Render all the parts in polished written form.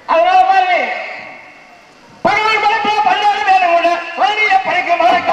அதனால பாரு பகவான் படைப்புல பல்லாறு வேணும் கூட பழனிய படைக்க மறக்க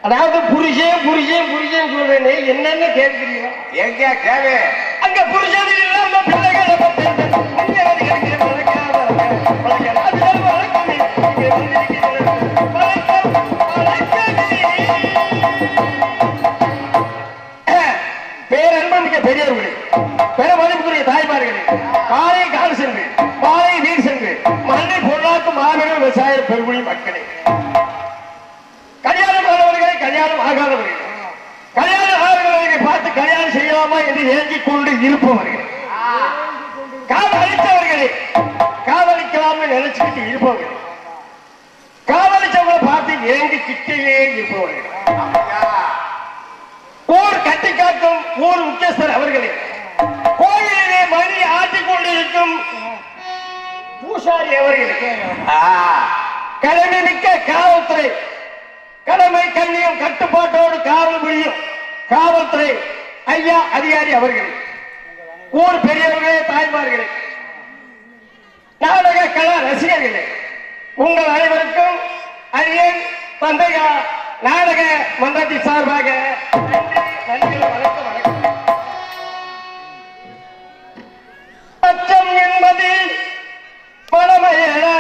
அதாவது புருஷன் புருஷன் புருஷன் சொல்றேன்னு என்னன்னு கேட்கிறீங்க எங்க கேளு அங்க புருஷன் இல்லாம பிள்ளைகளை பேரன்பமிக்க பெரியவர்களே பெற மதிப்புக்குரிய தாய்மார்களே காலை கால் சென்று பாலை வீடு சென்று மண்ணை பொருளாக்கும் மாபெரும் விவசாய பெருங்குடி மக்களே கல்யாணம் ஆனவர்களை கல்யாணம் ஆகாதவர்கள் கல்யாணம் ஆகிறவர்களை பார்த்து கல்யாணம் செய்யலாமா என்று ஏங்கிக் கொண்டு இருப்பவர்கள் காதலித்தவர்களே காதலிக்கலாம் நினைச்சுக்கிட்டு இருப்பவர்கள் காதலிச்சவங்களை பார்த்து ஏங்கிக்கிட்டே இருப்பவர்கள் ஊர் கட்டி காக்கும் ஊர் முக்கியஸ்தர் அவர்களே கோயிலிலே மணி ஆட்டிக் கொண்டிருக்கும் பூசாரி அவர்களுக்கு கடமை மிக்க காவல்துறை கடமை கண்ணியம் கட்டுப்பாட்டோடு காவல் புரியும் காவல்துறை ஐயா அதிகாரி அவர்கள் ஊர் பெரியவர்களே தாய்மார்களே நாடக கலா ரசிகர்களே உங்கள் அனைவருக்கும் அரியன் தந்தையா நாடக மன்றத்தின் சார்பாக நன்றி வணக்கம் வணக்கம். அச்சம் என்பது பழமையடா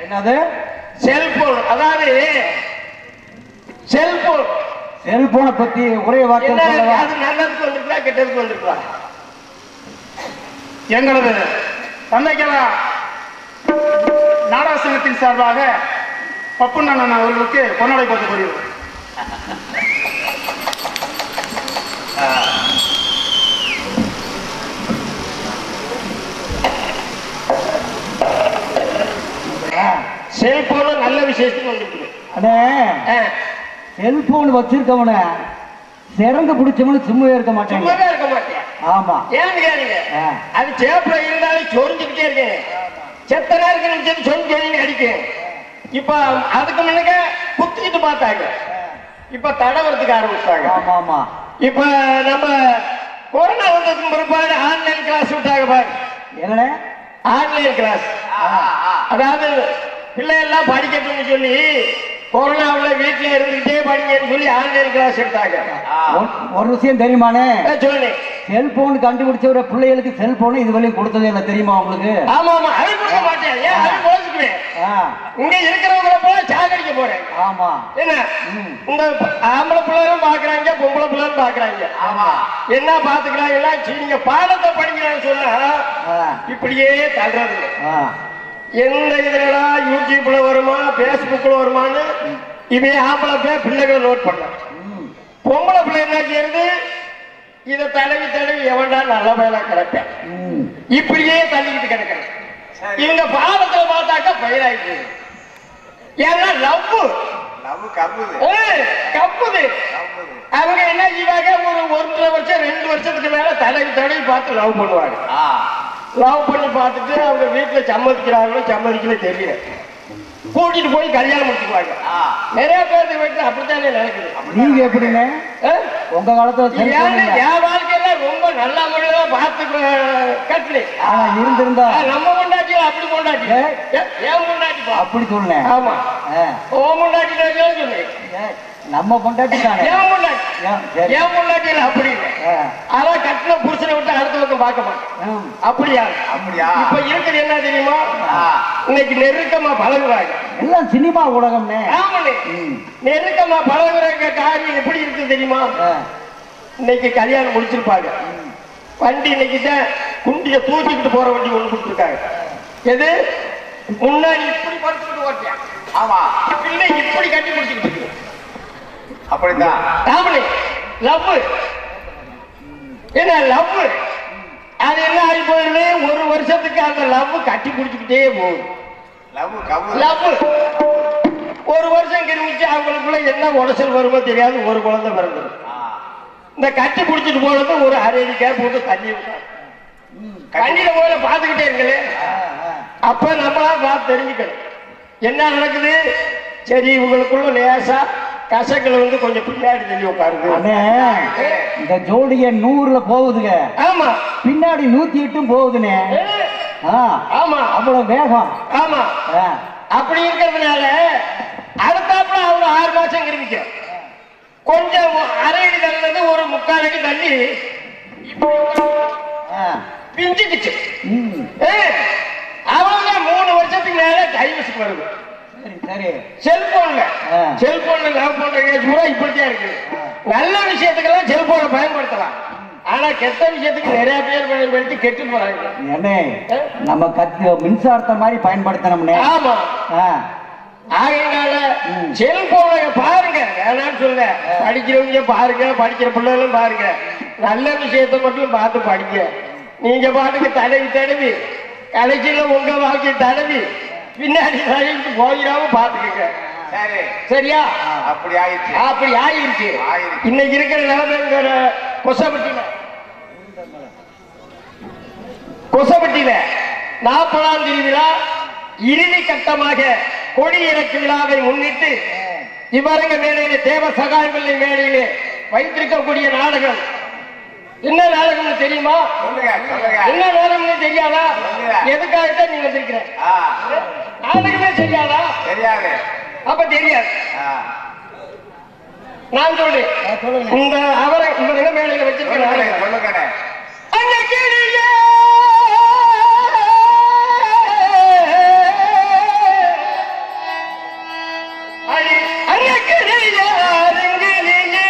என்னது? செல்போன். அதாவது செல்போன். செல்போனை பத்தி ஒரே வார்த்தை சொல்லவா? அது நல்லதுக்கு வந்திருக்கா கெட்டதுக்கு வந்திருக்கா? எங்களது தந்தைக்கலா நாடக சங்கத்தின் சார்பாக பப்புண்ணன் அவர்களுக்கு பொன்னடை போட்டு கூறியது. செல்போன் நல்ல விஷயத்துக்கு வந்துருக்கு. அண்ணே, செல்போன் வச்சிருக்கவன சிறந்து பிடிச்சவனு சும்மாவே இருக்க மாட்டேன். சும்மாவே இருக்க மாட்டேன். ஆமா. ஏன்னு கேளுங்க, அது சேப்புல இருந்தாலும் சொரிஞ்சுக்கிட்டே இருக்கேன். செத்த நேரத்துக்கு சொல்லி அடிக்கேன். இப்ப அதுக்கு முன்னாக்க குத்திக்கிட்டு பார்த்தாங்க, இப்ப தடவரத்துக்கு ஆரம்பிச்சாங்க. ஆமா ஆமா. இப்ப நம்ம கொரோனா வந்ததுக்கு பிற்பாடு ஆன்லைன் கிளாஸ் விட்டாங்க பாரு. என்ன ஆன்லைன் கிளாஸ்? அதாவது பிள்ளைகள்லாம் படிக்கட்டும்னு சொல்லி கொரோனாவில் வீட்டில் இருந்துகிட்டே படிக்கன்னு சொல்லி ஆன்லைன் கிளாஸ் எடுத்தாங்க. ஒரு விஷயம் தெரியுமானே? சொல்லு. செல்போன் கண்டுபிடிச்ச ஒரு பிள்ளைகளுக்கு செல்போன் இதுவரையும் கொடுத்ததே இல்லை, தெரியுமா உங்களுக்கு? ஆமா ஆமா, அது கொடுக்க மாட்டேன். ஏன் அது போச்சுக்குவேன். இங்க இருக்கிறவங்கள போல சாகடிக்க போறேன். ஆமா. என்ன இந்த ஆம்பளை பிள்ளைகளும் பாக்குறாங்க, பொம்பளை பிள்ளைகளும் பாக்குறாங்க. ஆமா. என்ன பாத்துக்கிறாங்கன்னா, நீங்க பாடத்தை படிக்கிறான்னு சொன்னா இப்படியே தள்ளுறது. எந்த இதுலடா யூடியூப்ல வருமா பேஸ்புக்ல வருமானு இவன் ஆம்பளை பிள்ளைகளை நோட் பண்ண, பொம்பளை பிள்ளை என்ன செய்யறது, இதை தடவி தடவி எவன்டா நல்ல பயிலா கிடப்பேன் இப்படியே தள்ளிக்கிட்டு கிடக்கிறேன். இவங்க பாடத்துல பார்த்தாக்கா பயிராயிட்டு. ஏன்னா கப்புது. அவங்க என்ன செய்வாங்க, ஒரு 1.5 வருஷம் 2 வருஷத்துக்கு மேல தடவி தடவி பார்த்து லவ் பண்ணுவாங்க. லவ் பண்ணி பார்த்துட்டு அவங்க வீட்டுல சம்மதிக்கிறாங்களோ சம்மதிக்கல தெரியல, கூட்டிட்டு போய் கல்யாணம் முடிச்சுக்குவாங்க. நிறைய பேருக்கு வீட்டுல அப்படித்தானே நடக்குது. நீங்க எப்படிங்க உங்க காலத்துல? என் வாழ்க்கையில ரொம்ப நல்ல முறையில பார்த்து கட்டல இருந்திருந்தா நம்ம கொண்டாட்டி அப்படி கொண்டாட்டி ஏன் கொண்டாட்டி அப்படி சொன்னேன். ஆமா, ஓ கொண்டாட்டி சொல்லு. நம்ம கொண்டாட்டி தானே. ஏன் கொண்டாட்டி அப்படி அதான் கட்டின புருஷனை விட்டு அடுத்த பக்கம் பார்க்க மாட்டேன். அப்படியா? இப்ப இருக்குது என்ன தெரியுமா, இன்னைக்கு நெருக்கமா பழகுறாங்க. எல்லாம் சினிமா ஊடகம்னே. ஆமாண்ணே, நெருக்கமா பழகுற காரியம் எப்படி இருக்கு தெரியுமா? இன்னைக்கு கல்யாணம் முடிச்சிருப்பாங்க, வண்டி இன்னைக்கு தான் குண்டிய தூக்கிக்கிட்டு போற வண்டி ஒண்ணு கொடுத்துருக்காங்க. எது முன்னாடி இப்படி படுத்துக்கிட்டு ஓட்டியா? ஆமா. பிள்ளை இப்படி கட்டி முடிச்சுக்கிட்டு இருக்கு. அப்படிதான் லவ். என்ன லவ்? அது என்ன ஆகி போயிருது, 1 வருஷத்துக்கு அந்த லவ் கட்டி பிடிச்சுக்கிட்டே போகுது. லவ் 1 வருஷம் கழிச்சு அவங்களுக்குள்ள என்ன உடச்சல் வருமோ தெரியாது, ஒரு குழந்தை பிறந்தது. இந்த கட்டி பிடிச்சிட்டு போனது ஒரு அரைடி கேப் போட்டு தண்ணி விட்டாங்க. தண்ணியில போல பார்த்துக்கிட்டே இருக்கலே, அப்ப நம்மளா பார்த்து தெரிஞ்சுக்கணும் என்ன நடக்குது. சரி, இவங்களுக்குள்ள லேசா கசங்கள் வந்து கொஞ்சம் பின்னாடி தள்ளி உட்காருது. இந்த ஜோடிய 100ல போகுதுங்க. ஆமா, பின்னாடி 108 போகுதுனே. ஆமா, அவ்வளவு வேகம். ஆமா, அப்படி இருக்கிறதுனால அடுத்தாப்புல அவங்க 6 மாசம் இருந்துச்சு. கொஞ்சம் அரை அடி தள்ளது ஒரு 3/4 அடி தள்ளி பிஞ்சிடுச்சு. அவங்க 3 வருஷத்துக்கு மேல டைவர்ஸுக்கு வருது. செல்போன்ல லவ் பண்ற கேஸ் பூரா இப்படித்தான் இருக்கு. நல்ல விஷயத்துக்கெல்லாம் செல்போனை பயன்படுத்தலாம், ஆனா கெட்ட விஷயத்துக்கு நிறைய பேர் பயன்படுத்தி கெட்டு போறாங்க. நம்ம மின்சாரத்தை மாதிரி பயன்படுத்தணும்னே. ஆமா, ஆகையினால செல்போனை பாருங்க, வேணான்னு சொல்ல, படிக்கிறவங்க பாருங்க, படிக்கிற பிள்ளைகளும் பாருங்க, நல்ல விஷயத்தை மட்டும் பார்த்து படிங்க. நீங்க பாட்டுக்கு தடவி தடவி கடைசியில உங்க வாழ்க்கை தடவி பின்னாடி போயிடாம பாத்துக்க. சரியா? அப்படி ஆயிடுச்சு. இன்னைக்கு இருக்கிற நிலைமை கொசப்பட்டியில 40ஆம் திருவிழா இறுதி கட்டமாக கொடி இறக்கு விழாவை முன்னிட்டு இவரங்க மேடையிலே தேவ சகாயமில்லை மேடையிலே வைத்திருக்கக்கூடிய நாடகம் என்ன நாடகம்னு தெரியுமா? என்ன நாடகம்னு தெரியாதா? எதுக்காகத்தான் நீ வந்திருக்கிற? நாடகமே தெரியாதா? தெரியாது. அப்ப தெரியாது. நான் சொல்றேன், இந்த அவரை இவங்க மேடையில வச்சிருக்க நாடகம் அருங்கிலே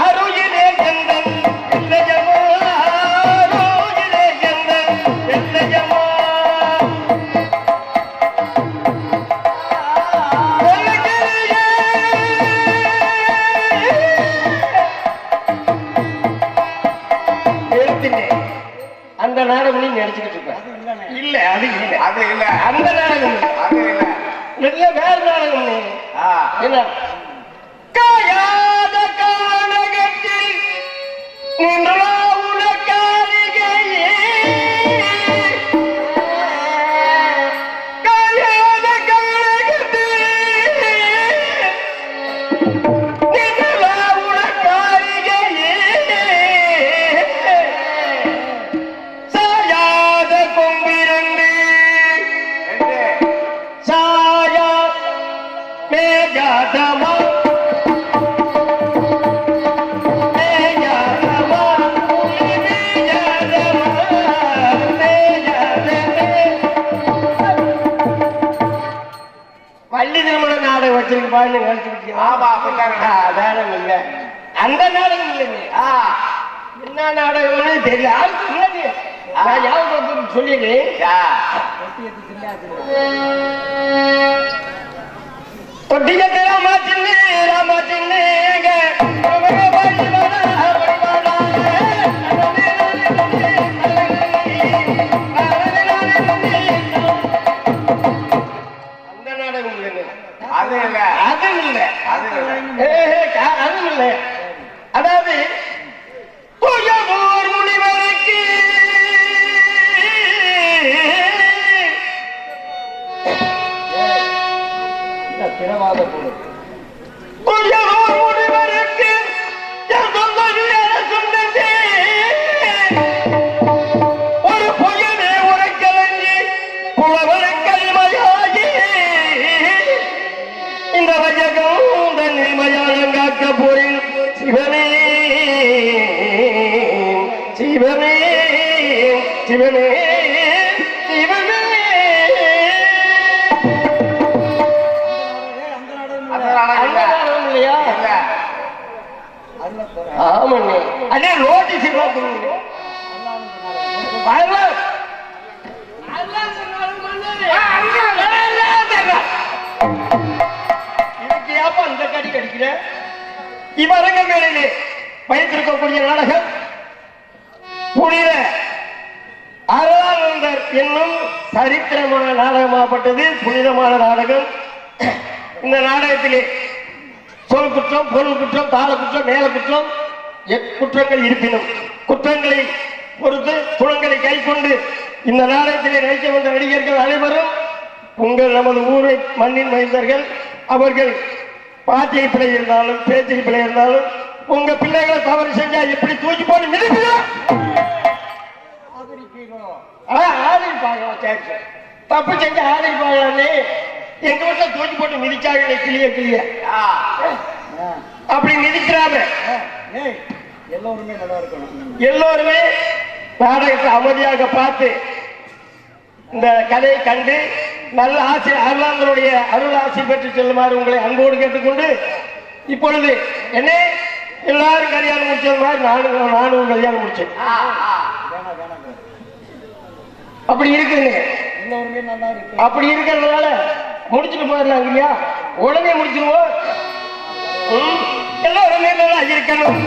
அருகிலே எந்தன் எல்லையமோ அருகிலே எந்தன் எல்லையமோ அந்த நாடகம் நீ நினைச்சுக்கிட்டு இருப்ப இல்ல அது இல்ல அது இல்ல அந்த நாடகம் அது இல்ல இல்ல வேற நாடகம் நீ என்ன காயாத கானகத்தில் நின்றா உனக்காரிகையே காயாத கானகத்தில் நின்றா உனக்காரிகையே சாயாத கொம்பிரண்டு சாயா மேஜாதமா பள்ளி திருமண நாடகம் வச்சிருப்பான்னு நினைச்சுக்கிட்டீங்க. ஆமா அப்படித்தாங்க நாடகம் இல்ல அந்த நாடகம் இல்லைங்க என்ன நாடகம்னு தெரியல யாருக்கு சொன்னது? நான் ஞாபகம் சொல்லிடுறேன். தொட்டியத்தை ராமா சின்ன அந்த நாடகம் இல்லைங்க அது இல்ல அதுவும் இல்லை அது இல்ல அதுவும் இல்லை. அதாவது புயலூர் முனிவருக்கு திரவாத பொருள் புயலூர் முனிவருக்கு சொன்னது ஒரு புயலே உரைக்கலங்கி புலவர் கல்மையாகி இந்த வஜகம் தன்னில் மயானங்காக்க போரில் சிவனே சிவமே சிவமே சிவமே அது நாடகம் இல்ல நாடகம் இல்லையா? இல்ல ஆமாண்ணே அதே ரோட்டி சிவா இதுக்கு ஏப்பா இந்த கடி கடிக்கிற? இவரங்க மேலே வைத்திருக்கக்கூடிய நாடகம் புனித அருளானந்தர் என்னும் சரித்திரமான நாடகமாகப்பட்டது. புனிதமான நாடகம். இந்த நாடகத்திலே சொல் குற்றம், பொருள் குற்றம், தாள குற்றம், மேல குற்றம் குற்றங்கள் இருப்பினும் குற்றங்களை பொறுத்து குணங்களை கை கொண்டு இந்த நாடகத்திலே நடிக்க வந்த நடிகர்கள் அனைவரும் உங்கள் நமது ஊரை மண்ணின் மைந்தர்கள். அவர்கள் பாட்டியை பிழை இருந்தாலும் பேச்சில் பிழை இருந்தாலும் உங்க பிள்ளைகளை தவறு செஞ்சா எப்படி தூக்கி போட்டு மிதிப்பீங்க? ஆதரிப்பாங்களா? சரி சரி, தப்பு செஞ்சு ஆதரிப்பாங்களே. எங்க வீட்டுல தூக்கி போட்டு மிதிச்சாங்க கிளிய கிளிய அப்படி மிதிக்கிறாங்க. எல்லோருமே நல்லா இருக்கணும். எல்லோருமே நாடகத்தை அமைதியாக பார்த்து இந்த கதையை கண்டு நல்ல ஆசை அருளாந்தருடைய அருள் ஆசை பெற்று செல்லுமாறு உங்களை அன்போடு கேட்டுக்கொண்டு இப்பொழுது என்ன எல்லாரும் கல்யாணம் முடிச்சது மாதிரி நானும் கல்யாணம் முடிச்சேன். அப்படி இருக்குங்க. எல்லோருமே நல்லா இருக்கு. அப்படி இருக்கிறதுனால முடிச்சுட்டு போயிடலாம் இல்லையா? உடனே முடிச்சிருவோம். எல்லோருமே நல்லா இருக்கணும்.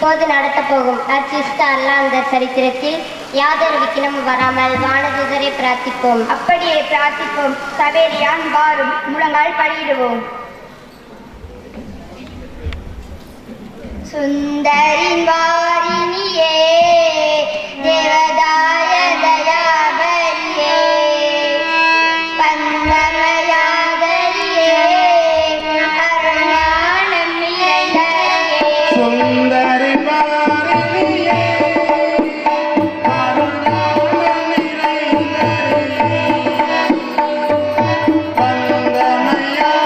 இப்போது நடத்தப் போகும் அர்ச்சிஷ்ட அல்லாந்தர் சரித்திரத்தில் யாதொரு விக்கினமும் வராமல் வானதூதரை பிரார்த்திப்போம். அப்படியே பிரார்த்திப்போம். சவேரியான் வாரும், முழங்கால் படியிடுவோம். சுந்தரின் வாரிணியே தேவதாய தயாபரியே பந்தமயாதரியே அருஞானம் நிறைந்தரியே சுந்தரி பாரிணியே அருஞானம் நிறைந்தரியே பந்தமயாதரியே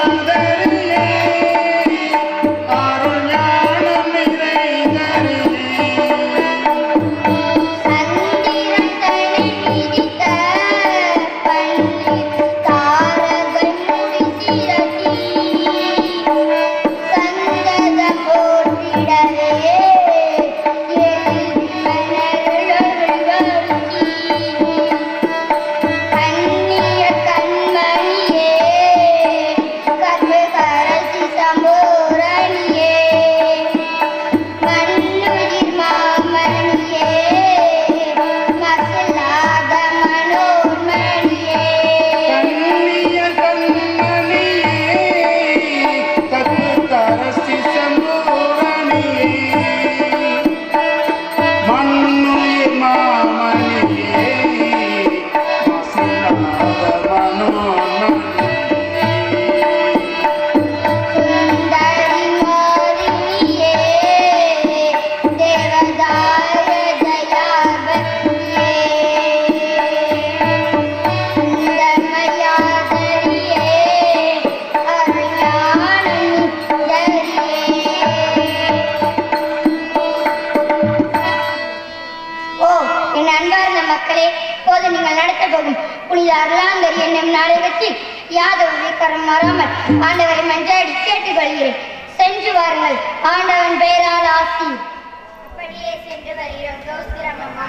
அருஞானம் நிறைந்தரியே சந்திரன் தனி விதித்த பன்னீர் தாரகன் முடிசிரட்டி சந்ததம் போற்றிடவே எழில் மணலொழுகி கண்ணிய கண்மணியே கற்பகரசி சம்போரணியே மண்ணுயிர் மாமணியே மசலாத மனோன்மணியே கண்ணிய கண்மணியே கற்புக்கரசி சம்பூரணியே மண்ணுயிர் மாமணியே மசிலாத மனோன்மணியே சுந்தரி மோரிணியே தேவதாய தயாபரியே சுந்தமயாதரியே அருஞானம் தரியே. ஓ என் அன்பார்ந்த மக்களே, இப்போது நீங்கள் நடத்த போகும் புனித அருளாந்தரி என்னும் நாடகத்தில் யாதொரு விக்கரம் வராமல் ஆண்டவரை மன்றாடி கேட்டுக்கொள்கிறேன். சென்று வாருங்கள், ஆண்டவன் பெயரால் ஆசி. அப்படியே சென்று வருகிறோம். தோஸ்திரம் அம்மா.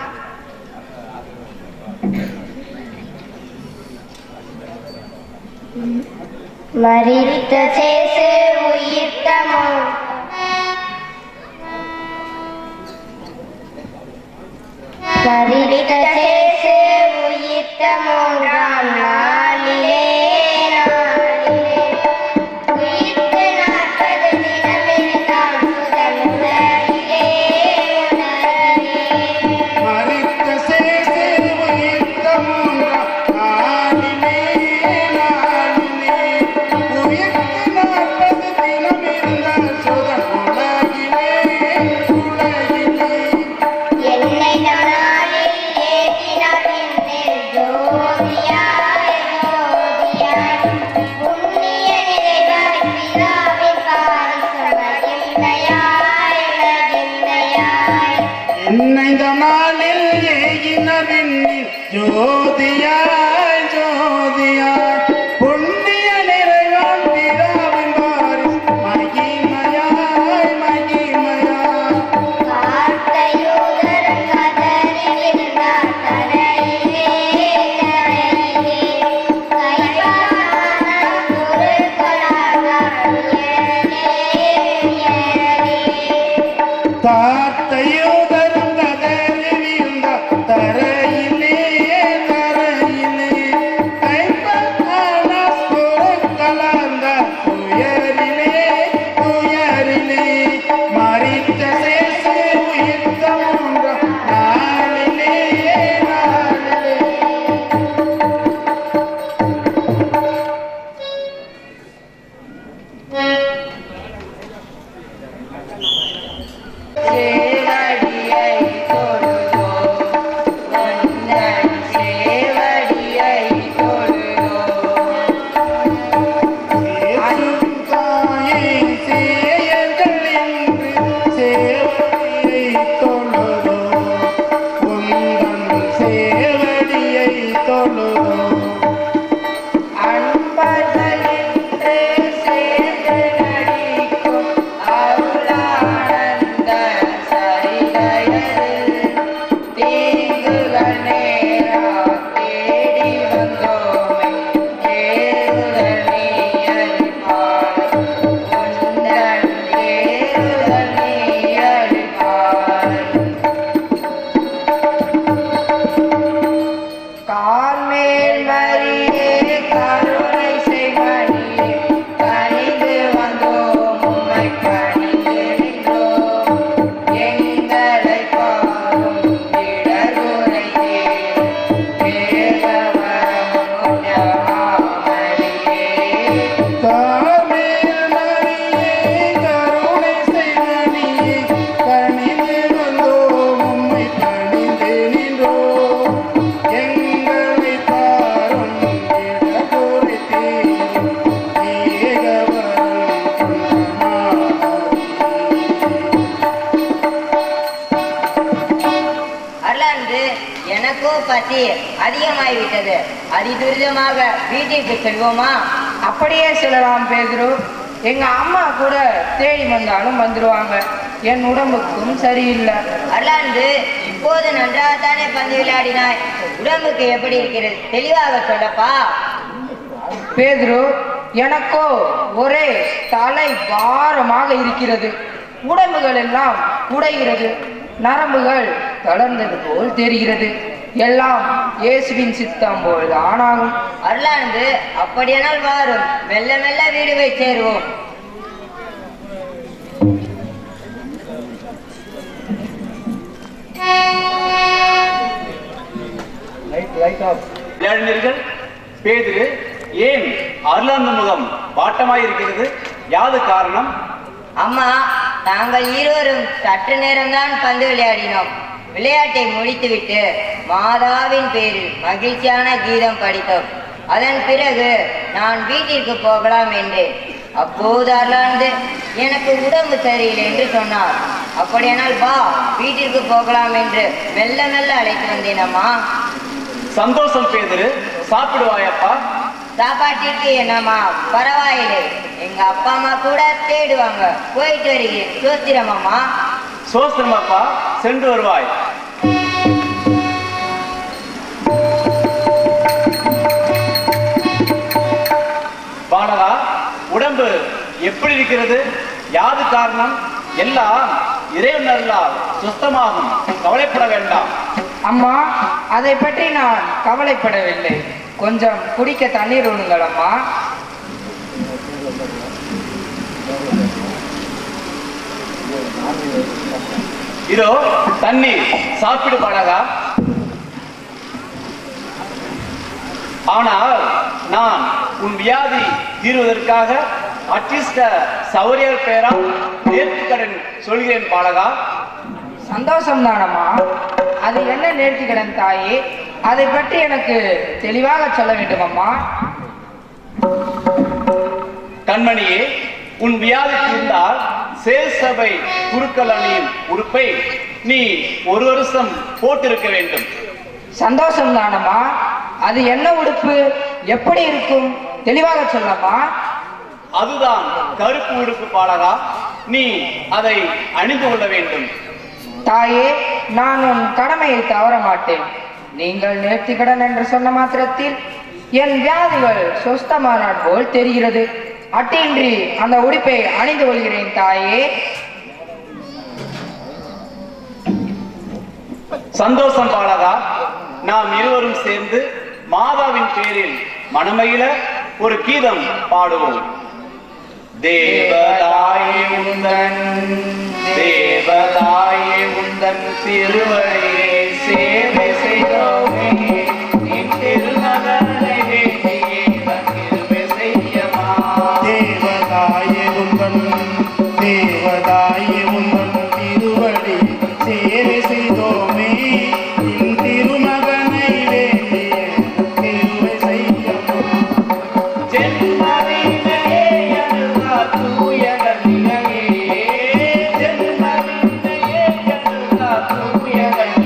மரித்த சேசு உயிர்த்தமோ மரித்த சேசு உயிர்த்த மூன்றாம் நாளிலே உயிர்த்து 40 தினமிருந்தான் முதல் உலகிலே உணர்ந்தே. மரித்த சேசு உயிர்த்த மூன்றாம் நாளிலே உயிர்த்து 40 தினம் இருந்த சுதன் உலகிலே என்னை நாளில் ஏற்றி பசி அதிகமாகிவிட்டது. அதிதுரிதமாக வீட்டிற்கு செல்வோமா? அப்படியே சொல்லலாம் பேதுரு. எங்க அம்மா கூட தேடி வந்தாலும் வந்துருவாங்க. என் உடம்புக்கும் சரியில்லை. அர்லாந்து, இப்போது நன்றாகத்தானே பந்து விளையாடினாய். உடம்புக்கு எப்படி இருக்கிறது? தெளிவாக சொல்லப்பா. பேதுரு, எனக்கோ ஒரே தலை பாரமாக இருக்கிறது. உடம்புகள் எல்லாம் உடைகிறது. நரம்புகள் தளர்ந்தது போல் தெரிகிறது. எல்லாம் இயேசுவின் சித்தம் போல் ஆனாகும். அர்லாந்து, அப்படியானால் வாரும், மெல்ல மெல்ல வீடு போய் சேருவோம். விளையாடினீர்கள். பேதுரு, ஏன் அருளாந்த முகம் வாட்டமாய் இருக்கிறது? யாது காரணம்? அம்மா, நாங்கள் இருவரும் சற்று நேரம்தான் பந்து விளையாடினோம். விளையாட்டை முடித்துவிட்டு மாதாவின் பேரில் மகிழ்ச்சியான கீதம் படித்தோம். அதன் பிறகு நான் வீட்டிற்கு போகலாம் என்றேன். அப்போது அர்லாந்து எனக்கு உடம்பு சரியில்லை என்று சொன்னார். அப்படியானால் வா, வீட்டிற்கு போகலாம் என்று மெல்ல மெல்ல அழைத்து வந்தேன் அம்மா. சந்தோஷம் பேதுரு. சாப்பிடுவாயப்பா? சாப்பாட்டிற்கு என்னம்மா, பரவாயில்லை. எங்க அப்பா அம்மா கூட தேடுவாங்க. போயிட்டு வருகிறேன். சோத்திரம் அம்மா. சோஸ்திரமாப்பா, சென்று வருவாய். பாலகா, உடம்பு எப்படி இருக்கிறது? யாது காரணம்? எல்லாம் இறைவனர்களால் சுத்தமாகும். கவலைப்பட வேண்டாம். அம்மா, அதை பற்றி நான் கவலைப்படவில்லை. கொஞ்சம் குடிக்க தண்ணீர் விடுங்கள் அம்மா. இதோ தண்ணீர், சாப்பிடு பாலகா. ஆனால் நான் உன் வியாதி தீர்வதற்காக அட்டிஸ்ட சௌரியர் பெயரால் நேர்த்திக்கடன் சொல்கிறேன் பாலகா. சந்தோஷம் தானம்மா. அது என்ன நேர்த்திக்கடன் தாயே? அதை பற்றி எனக்கு தெளிவாக சொல்ல வேண்டும் அம்மா. கண்மணியே, உன் வியாதி தீர்ந்தால் சேசபை குருக்கள் அணியும் உறுப்பை நீ 1 வருஷம் போட்டிருக்க வேண்டும். சந்தோஷம் தானம்மா. அது என்ன உடுப்பு? எப்படி இருக்கும்? தெளிவாக சொல்லம்மா. அதுதான் கருப்பு உடுப்பு பாலகா. நீ அதை அணிந்து கொள்ள வேண்டும். தாயே, நான் உன் கடமையை தவற மாட்டேன். நீங்கள் நேர்த்திக்கடன் என்று சொன்ன மாத்திரத்தில் என் வியாதிகள் சொஸ்தமானாற் போல் தெரிகிறது. அட்டின்றி அந்த உடுப்பை அணிந்து கொள்கிறேன் தாயே. சந்தோஷம் பாலகா. நாம் இருவரும் சேர்ந்து மாதாவின் பேரில் மனமகிழ ஒரு கீதம் பாடுவோம். தேவதாயே உந்தன், தேவதாயே உந்தன் திருவடியை சேவை செய்தோமே. நின் திருமகனை வேண்டியே கிருபை செய்யமா. தேவதாயே உந்தன், தேவதாயே உந்தன் திருவடி சேவை செய்தோமே. நின் திருமகனை வேண்டியே கிருபை செய்யமா. ஜென்மவினையே அருளா தூய கன்னிகையே, ஜென்மவினையே அருளா தூய கன்னிகையே.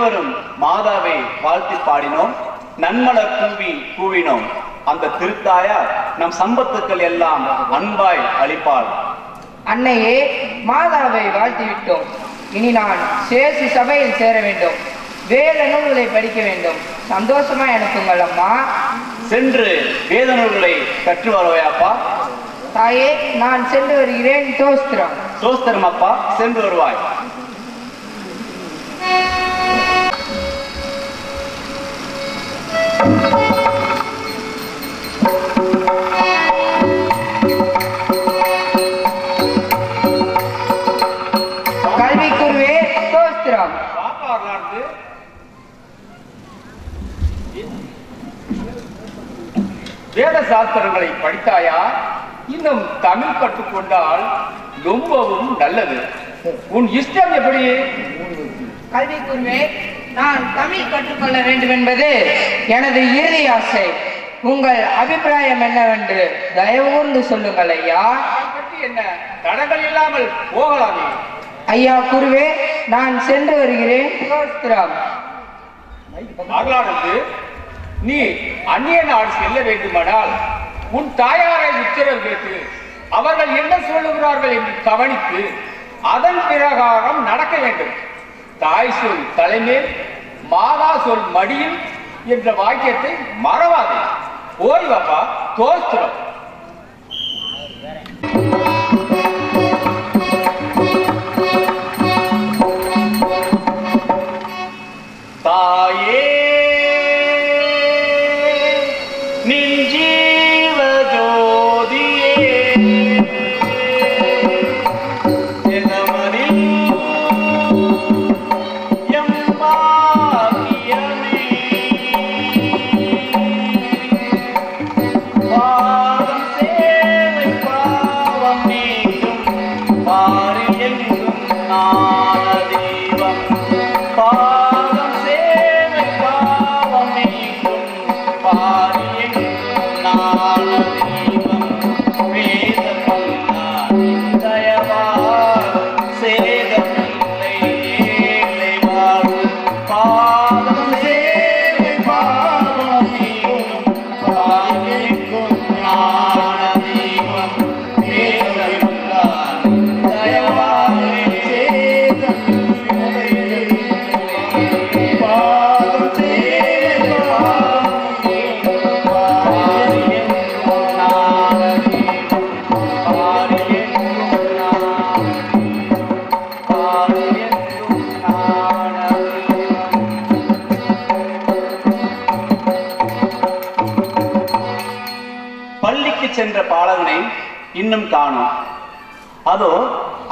இருவரும் மாதாவை வாழ்த்தி பாடினோம், நன்மலர் கூவி கூவினோம். அந்த திருத்தாயார் நம் சம்பத்துக்கள் எல்லாம் அன்பாய் அளிப்பாள். அன்னையே, மாதாவை வாழ்த்திவிட்டோம். இனி நான் சேசி சபையில் சேர வேண்டும். வேத நூல்களை படிக்க வேண்டும். சந்தோஷமா அனுப்புங்கள் அம்மா. சென்று வேத நூல்களை கற்று வருவாயாப்பா? தாயே, நான் சென்று வருகிறேன். தோஸ்திரம். சோஸ்திரம் அப்பா, சென்று வருவாய். கல்விக்குருவே தோஸ்திரம். வேத சாஸ்திரங்களை படித்தாயா? இன்னும் தமிழ் கற்றுக்கொண்டால் ரொம்பவும் நல்லது. உன் இஷ்டம் எப்படி? கல்விக்குருவே, நான் தமிழ் கற்றுக்கொள்ள வேண்டும் என்பது எனது இறுதி ஆசை. உங்கள் அபிப்பிராயம் என்னவென்று தயவு கூர்ந்து சொல்லுங்கள் ஐயா. பற்றி என்ன தடங்கள் இல்லாமல் போகலாமே. ஐயா குருவே, நான் சென்று வருகிறேன். அருளானந்து, நீ அந்நிய நாடு செல்ல வேண்டுமானால் உன் தாயாரை உத்தரவு கேட்டு அவர்கள் என்ன சொல்லுகிறார்கள் என்று கவனித்து அதன் பிரகாரம் நடக்க வேண்டும். தாய் சொல் தலைமேல், மாதா சொல் மடியில் என்ற வாக்கியத்தை மறவாதே. போய் வாப்பா. தோஸ்திரம். தாயே, நின் ஜீவ ஜோதியே, ஜெகமதில் எம் பாக்கியமே, பாதம் சேவை பாவம் நீக்கும் பாரி எங்கும் ஞான தெய்வம், பாதம் சேவை பாவம் நீக்கும் பாரி எங்கும் ஞான தெய்வம், வேதம் தயவால் சேதமில்லை ஏழை வாழும், பாதம் சேவை பாவம் நீக்கும் பாரி எங்கும் ஞான தெய்வம், வேதம் தயவால் சேதமில்லை பாதம் சேவை பாவம் நீக்கும் பாரி எங்கும் ஞான தெய்வம், பாரி எங்கும் பாரி எங்கும் ஞான பள்ளிக்கு சென்ற பாலகனை இன்னும் காணோம். அதோ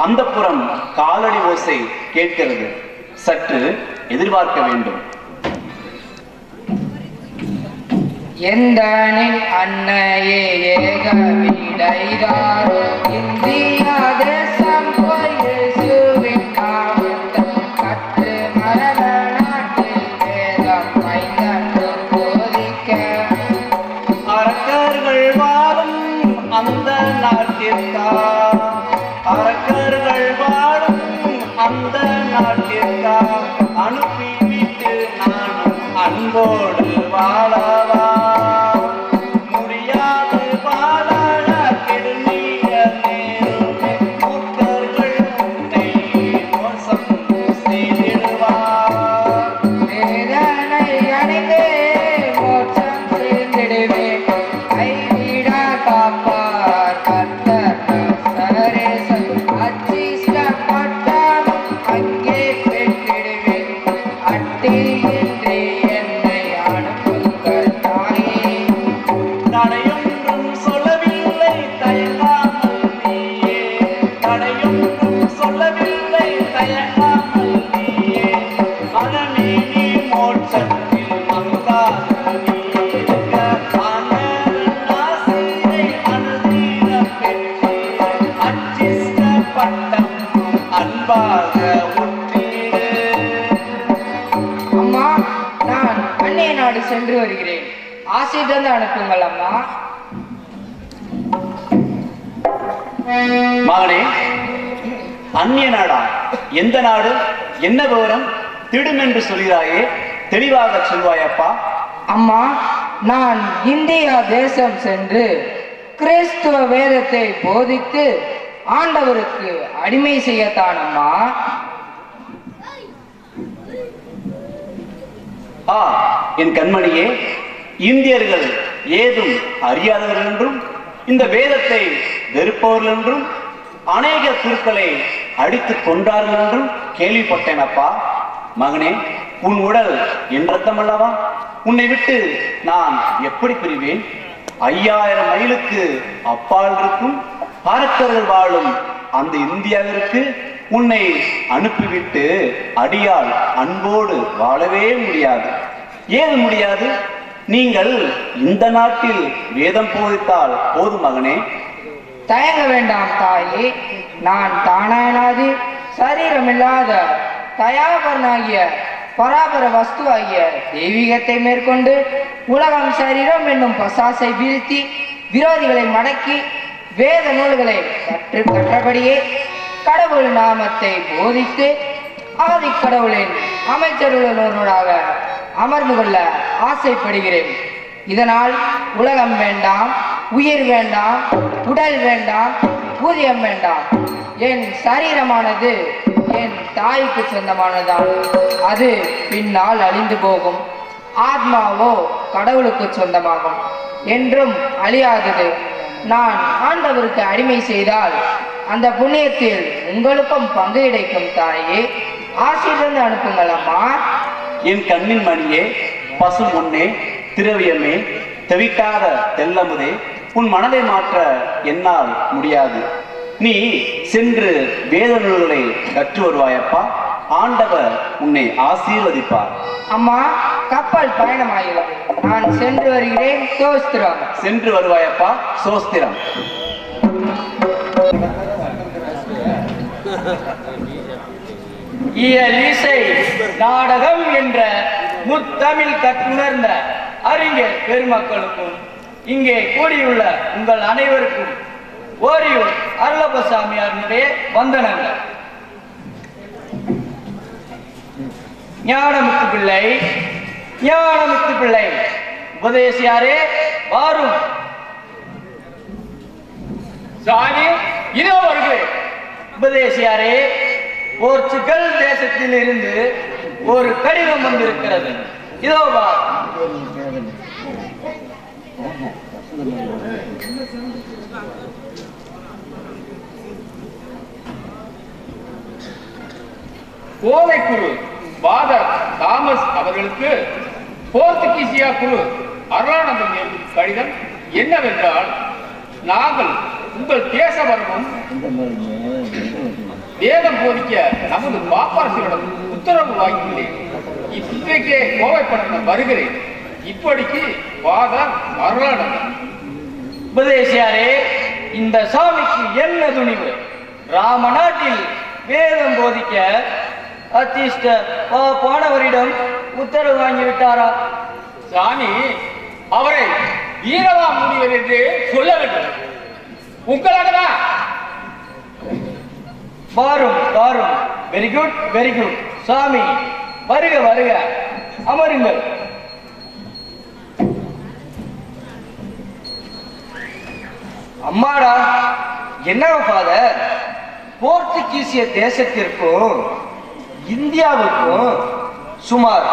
அந்த புறம் காலடி ஓசை கேட்கிறது. சற்று எதிர்பார்க்க வேண்டும். எந்தனின் அன்னையே ஏக விடைதார் இந்தியா தேசம் போய் இயேசுவின் நாமத்தை கற்று மரண நாட்டில் வேதம் மைந்தன்று போதிக்க அரக்கர்கள் வாழும் அந்த நாட்டிற்கா, அரக்கர்கள் வாழும் அந்த நாட்டிற்கா அனுப்பிவிட்டு நானும் அன்போடு வாழவா, முடியாது வாழ கெடுநீர நேருமே, மூர்க்கர்கள் உன்னை மோசம் செய்திடுவார். வேதனை அடைந்தே மோட்சம் சேர்ந்திடுவேன். கைவிடா காப்பார் கர்த்தர் சரேசன் அச்சிஷ்ட மட்டம் அங்கே பெற்றிடுவேன். அட்டியின்றி என்னை அனுப்புங்கள் தாயே. தடையொன்றும் சொல்லவில்லை தயங்காமல் நீயே, தடையொன்றும் சொல்லவில்லை தயங்காமல் நீயே, மனமே நீ மோட்சத்தில் மங்காத நீ இருக்க, ஆனவன் ஆசையை அனுதீர பெற்றீர், அச்சிஷ்ட பட்டம் அன்பாக உற்றீர். அம்மா, நான் அந்நிய நாடு சென்று வருகிறேன். ஆசை தந்து அனுப்புங்கள் அம்மா. மகனே, அந்நிய நாடா? எந்த நாடு? என்ன விவரம்? திடுமென்று சொல்கிறாயே, தெளிவாக சொல்வாயப்பா. அம்மா, நான் இந்தியா தேசம் சென்று கிறிஸ்துவ வேதத்தை போதித்து ஆண்டவருக்கு அடிமை செய்யத்தான் அம்மா. என் கண்மணியே, இந்தியர்கள் ஏதும் அறியாதவர்கள் என்றும் இந்த வேதத்தை வெறுப்பவர்கள் என்றும் அநேக குருக்களை அடித்து கொண்டார்கள் என்றும் கேள்விப்பட்டேன் அப்பா. மகனே, உன் உடல் என் ரத்தம் அல்லவா? உன்னை விட்டு நான் எப்படி பிரிவேன்? 5000 மைலுக்கு அப்பால் இருக்கும் பாரக்கர்கள் வாழும் அந்த இந்தியாவிற்கு உன்னை அனுப்பிவிட்டு அடியால் அன்போடு வாழவே முடியாது. ஏன் முடியாது? நீங்கள் இந்த நாட்டில் வேதம் போதித்தால் போதும் மகனே. தயங்க வேண்டாம் தாயே, நான் தானானாது சரீரமில்லாத தயாபரனாகிய பராபர வஸ்துவாகிய தெய்வீகத்தை மேற்கொண்டு உலகம் சரீரம் என்னும் பசாசை வீழ்த்தி விரோதிகளை மடக்கி வேத நூல்களை கற்றபடியே கடவுள் நாமத்தை போதித்து ஆதிக்கடவுளின் அமைச்சர்களுடனாக அமர்ந்து கொள்ள ஆசைப்படுகிறேன். இதனால் உலகம் வேண்டாம், உயிர் வேண்டாம், உடல் வேண்டாம், ஊதியம் வேண்டாம். என் சரீரமானது என் தாய்க்கு சொந்தமானதான். அது பின்னால் அழிந்து போகும். ஆத்மாவோ கடவுளுக்கு சொந்தமாகும், என்றும் அழியாதது. நான் ஆண்டவருக்கு அடிமை செய்தால் அந்த புண்ணியத்தில் உங்களுக்கும் பங்கு கிடைக்கும் தாயே. ஆசீர்வாதம் அனுப்புங்கள் அம்மா. என் கண்ணின் மணியே, பசு முன்னே, திரவியமே, தெவிட்டாத தெல்லமுதே, உன் மனதை மாற்ற என்னால் முடியாது. நீ சென்று வேத நூல்களை கற்று வருவாயப்பா. ஆண்டவர் உன்னை ஆசீர்வதிப்பார். அம்மா, கப்பல் பயணமாகிறது. நான் சென்று வருகிறேன். சோஸ்திரம். சென்று வருவாயப்பா. சோஸ்திரம். இயல், இசை, நாடகம் என்ற முத்தமிழ் கற்றுணர்ந்த அறிஞர் பெருமக்களுக்கும் இங்கே கூடியுள்ள உங்கள் அனைவருக்கும் ஓரியூர் அருளப்பசாமியாருடைய வந்தனங்கள். ஞானமுத்து பிள்ளை, ஞானமுத்து பிள்ளை, உபதேசியாரே வாரும். சாமி, இதோ வருகிறேன். உபதேசியாரே, போர்ச்சுகல் தேசத்தில் இருந்து ஒரு கடிதம் வந்திருக்கிறது. இதோ வா. கோவை குரு பாதர் தாமஸ் அவர்களுக்கு போர்த்துகீசியா குரு அருளானந்தம் எழுதும் கடிதம் என்னவென்றால், நாங்கள் உங்கள் தேசவர்மம் வேதம் போதிக்க நமது பாப்பாரசியிடம் உத்தரவு வாங்கினேன். இன்றைக்கே கோவைப்பட்டினம் வருகிறேன். இப்படிக்கு பாதர் அருளானந்தம். உபதேசியாரே, இந்த சாமிக்கு என்ன துணிவு? ராம நாட்டில் வேதம் போதிக்க அத்திஷ்ட பாணவரிடம் உத்தரவு வாங்கிவிட்டாரா? சாமி, அவரை வீரவா முனிவர் என்று சொல்ல வேண்டும். உங்களாக தான். வாரும் வாரும். Very good, very good. சாமி வருக வருக, அமருங்கள். அம்மாடா, என்ன ஃபாதர், போர்த்துகீசிய தேசத்திற்கும் இந்தியாவுக்கும் சுமார்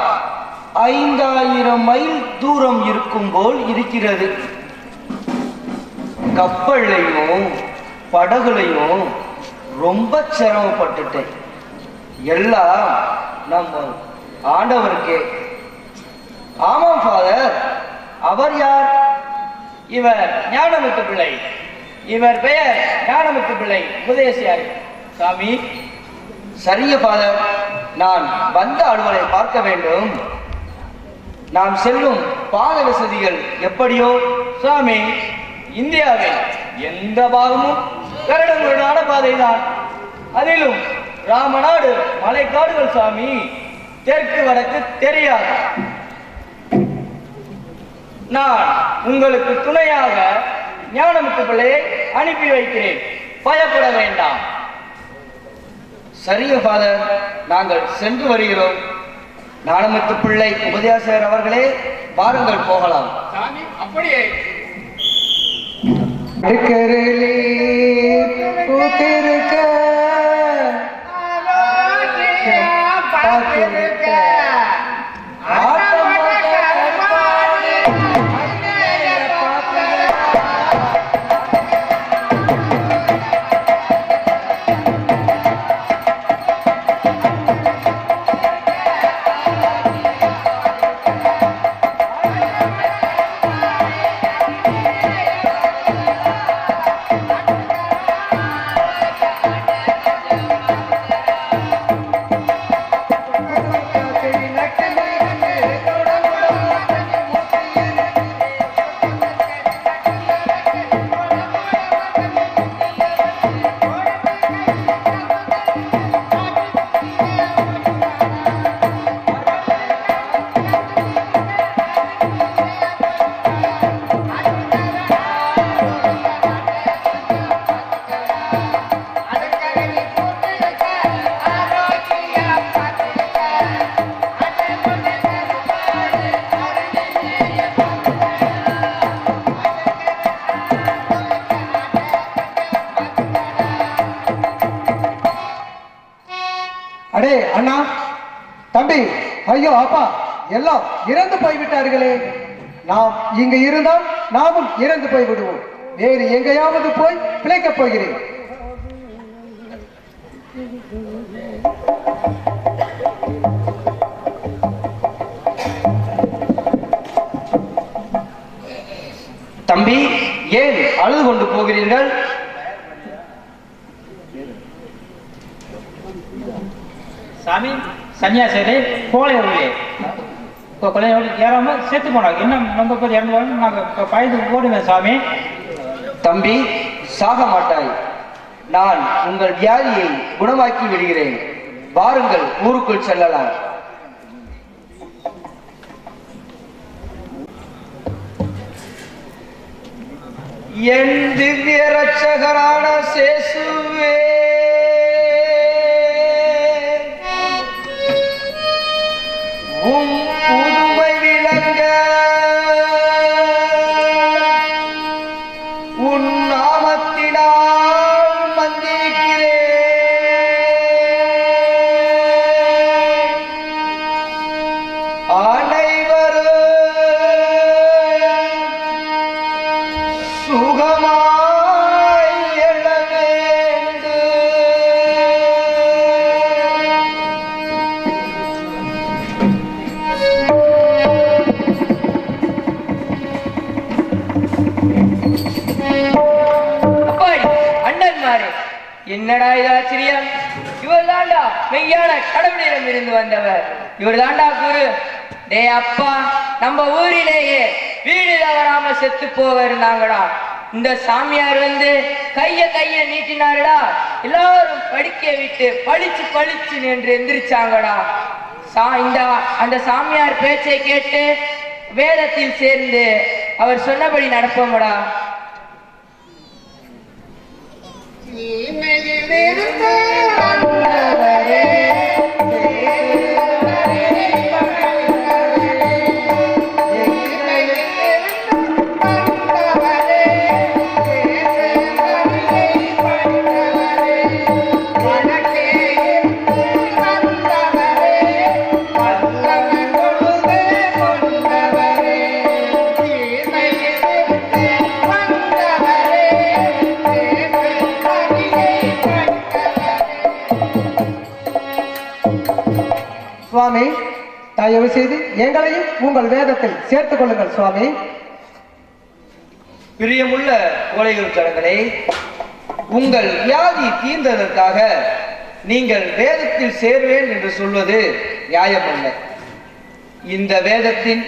5000 மைல் தூரம் இருக்கும் போல் இருக்கிறது. கப்பல்லையும் படகுலையும் ரொம்ப சிரமப்பட்டுட்டேன். எல்லாம் நம்ம ஆண்டவருக்கே. ஆமாம் ஃபாதர். அவர் யார்? இவர் ஞானமுத்து பிள்ளை. இவர் பெயர் ஞானமுத்து பிள்ளை, உபதேசியார். சாமி, சரிய ஃபாதர், நான் வந்த அலுவலை பார்க்க வேண்டும். நாம் செல்லும் பாத வசதிகள் எப்படியோ? சாமி, இந்தியாவில் எந்த பாகமும் கரடுமுரடான பாதைதான். அதிலும் ராமநாடு மலைக்காடுகள் சாமி. தெற்கு வடக்கு தெரியாது. நான் உங்களுக்கு துணையாக ஞானமுத்து பிள்ளையை அனுப்பி வைக்கிறேன். பயப்பட வேண்டாம். சரிய ஃபாதர், நாங்கள் சென்று வருகிறோம். நாணமுத்து பிள்ளை உபதேசர் அவர்களே, வாருங்கள் போகலாம். சாமி அப்படியே அடே அண்ணா, தம்பி, ஐயோ அப்பா, எல்லாம் இறந்து போய்விட்டார்களே. நாம் இங்கு இருந்தால் நாமும் இறந்து போய் விடுவோம். வேறு எங்கேயாவது போய் பிழைக்கப் போகிறேன். தம்பி, ஏன் அழுது கொண்டு போகிறீர்கள்? சாமி, சன்னியாசரே கோழையவர்களே, கொலையோடு ஏறாம செத்து போனாங்க. இன்னும் நம்ம பேர் இறந்து போனாங்க. நாங்கள் பயந்து ஓடுவேன் சாமி. தம்பி, சாக மாட்டாய். நான் உங்கள் வியாதியை குணமாக்கி விடுகிறேன். வாருங்கள், ஊருக்குள் செல்லலாம். என் திவ்ய ரட்சகரான சேசுவே, உம் புதுமை விளங்க உன் நாமத்தினால் மந்திரிக்கிறேன். அனைவரும் சுகமாய் எழ வேண்டும். அண்ணன்மாரே, என்னடா இது ஆச்சரியம்? இவர் தாண்டா மெய்யான கடவுளிடம் இருந்து வந்தவர். இவர் தாண்டா குரு. டே அப்பா, நம்ம ஊரிலேயே வீடு தவறாம செத்து போக இருந்தாங்கடா. இந்த சாமியார் வந்து கைய நீட்டினாருடா. எல்லாரும் படிக்க விட்டு பளிச்சு பளிச்சு என்று எந்திரிச்சாங்கடா. அந்த சாமியார் பேச்சை கேட்டு வேதத்தில் சேர்ந்து அவர் சொன்னபடி நடப்போங்கடா. சுவாமி, தயவு செய்து எங்களையும் உங்கள் வேதத்தில் சேர்த்துக் கொள்ளுங்கள் சுவாமி. பிரியமுள்ள கோழைகள் ஜனங்களே, உங்கள் வியாதி தீர்ந்ததற்காக நீங்கள் வேதத்தில் சேர்வேன் என்று சொல்வது நியாயமல்ல. இந்த வேதத்தின்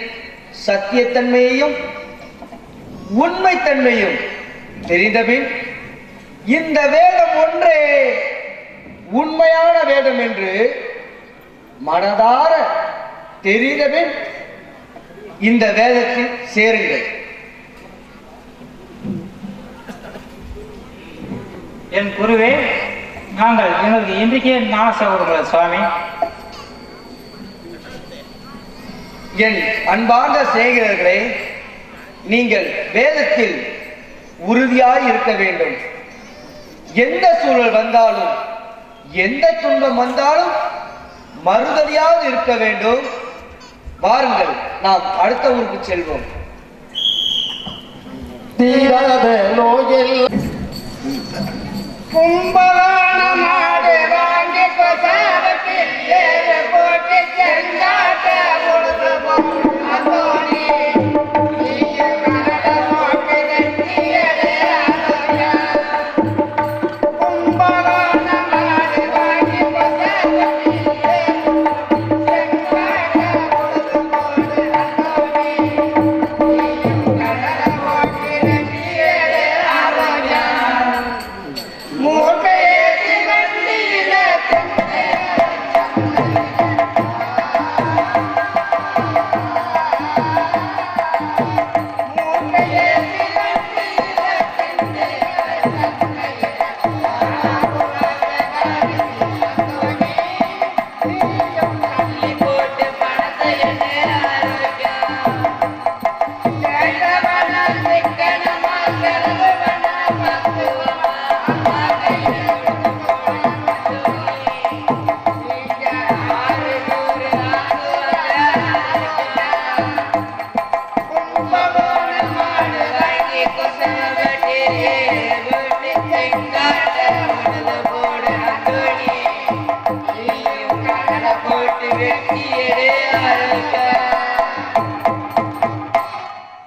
சத்தியத்தன்மையையும் உண்மைத்தன்மையும் தெரிந்தபின் இந்த வேதம் ஒன்றே உண்மையான வேதம் என்று மனதார தெரிந்தபின் இந்த வேதத்தில் சேருங்கள். என் குருவே, நாங்கள் எங்களுக்கு இன்றைக்கே ஞான சகோதரர்கள் சுவாமி. என் அன்பார்ந்த சிநேகிதர்களே, நீங்கள் வேதத்தில் உறுதியாய் இருக்க வேண்டும். எந்த சூழல் வந்தாலும், எந்த துன்பம் வந்தாலும் மறுதலியாக இருக்க வேண்டும். வாருங்கள், நாம் அடுத்த ஊருக்கு செல்வோம். தீராத நோயில் கும்பகோண மாடு வாங்கி கொசாரத்தில் ஏறு போட்டு செங்காட்ட பொழுது போனி கும்பகோண மாடு வாங்கி கொசாரத்தில்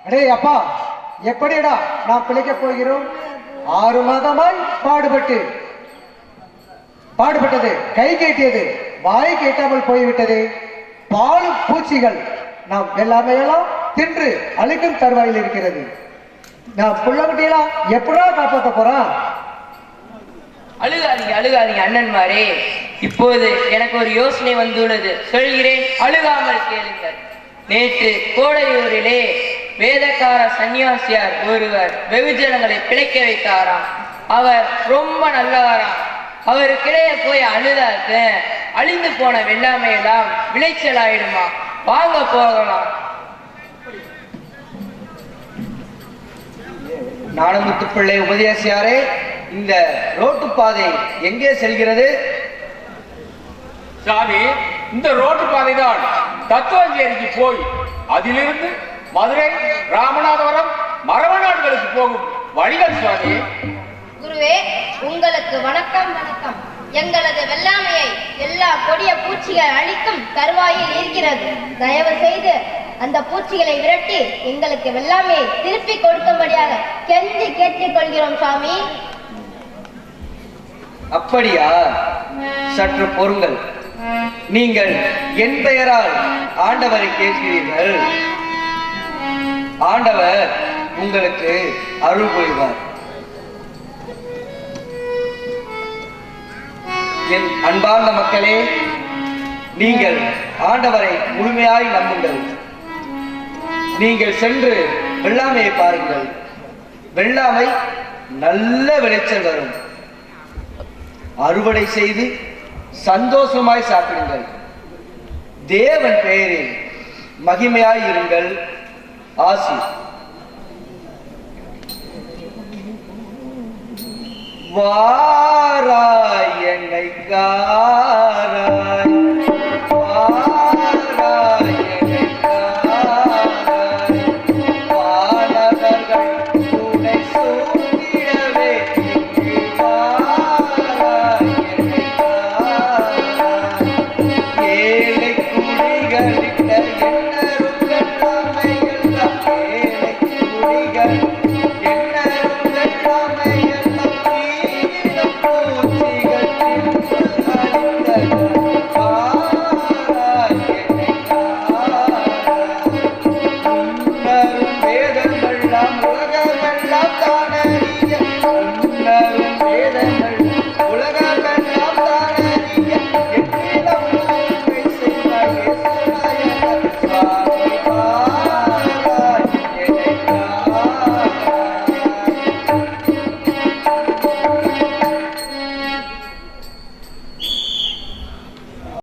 அடே அப்பா, எப்படிடா நாம் பிழைக்க போகிறோம்? 6 மாதமாய் பாடுபட்டது கை கேட்டியது வாய் கேட்டாமல் போய்விட்டது. பாலும் பூச்சிகள் நாம் எல்லாமையெல்லாம் தின்று அழிக்கும் தருவாயில் இருக்கிறது. நாம் புள்ளகுட்டியெல்லாம் எப்படா காப்பாற்ற போறோம்? அழுகாதீங்க அழுகாதீங்க அண்ணன்மாரே. இப்போது எனக்கு ஒரு யோசனை வந்துள்ளது, சொல்கிறேன், அழுகாமல் கேளுங்கள். நேற்று கோடையூரிலே வேதக்கார சன்னியாசியார் ஒருவர் வெகுஜனங்களை பிழைக்க வைத்தாராம். அவர் ரொம்ப நல்லவராம். அவருக்கிடையே போய் அழுதாக்க அழிந்து போன வெள்ளாமையெல்லாம் விளைச்சல் ஆயிடுமா. வாங்க போகலாம். நாணமுத்துப்பிள்ளை உபதேசியாரே, இந்த ரோட்டு பாதை எங்கே செல்கிறது? சாமி, இந்த ரோட்டு பாதை தான் தத்துவஞ்சேரிக்கு போய் அதிலிருந்து மதுரை, ராமநாதபுரம், மரவநாடுகளுக்கு போகும் வழிகள் சுவாமி. குருவே, உங்களுக்கு வணக்கம் வணக்கம். எங்களது வெள்ளாமையை எல்லா கொடிய பூச்சிகள் அழிக்கும் தருவாயில் இருக்கிறது. தயவு செய்து அந்த பூச்சிகளை விரட்டி எங்களுக்கு வெள்ளாமையை திருப்பி கொடுக்கும்படியாக கெஞ்சி கேட்டுக் கொள்கிறோம் சாமி. அப்படியா? சற்று பொறுங்கள். நீங்கள் என் பெயரால் ஆண்டவரை கேட்கிறீர்கள். ஆண்டவர் உங்களுக்கு அருள் புரிவார். என் அன்பார்ந்த மக்களே, நீங்கள் ஆண்டவரை முழுமையாய் நம்புங்கள். நீங்கள் சென்று வெள்ளாமையை பாருங்கள். வெள்ளாமை நல்ல விளைச்சல் வரும். அறுவடை செய்து சந்தோஷமாய் சாப்பிடுங்கள். தேவன் பெயரில் மகிமையாய் இருங்கள். ஆசி. வாராய் என்னை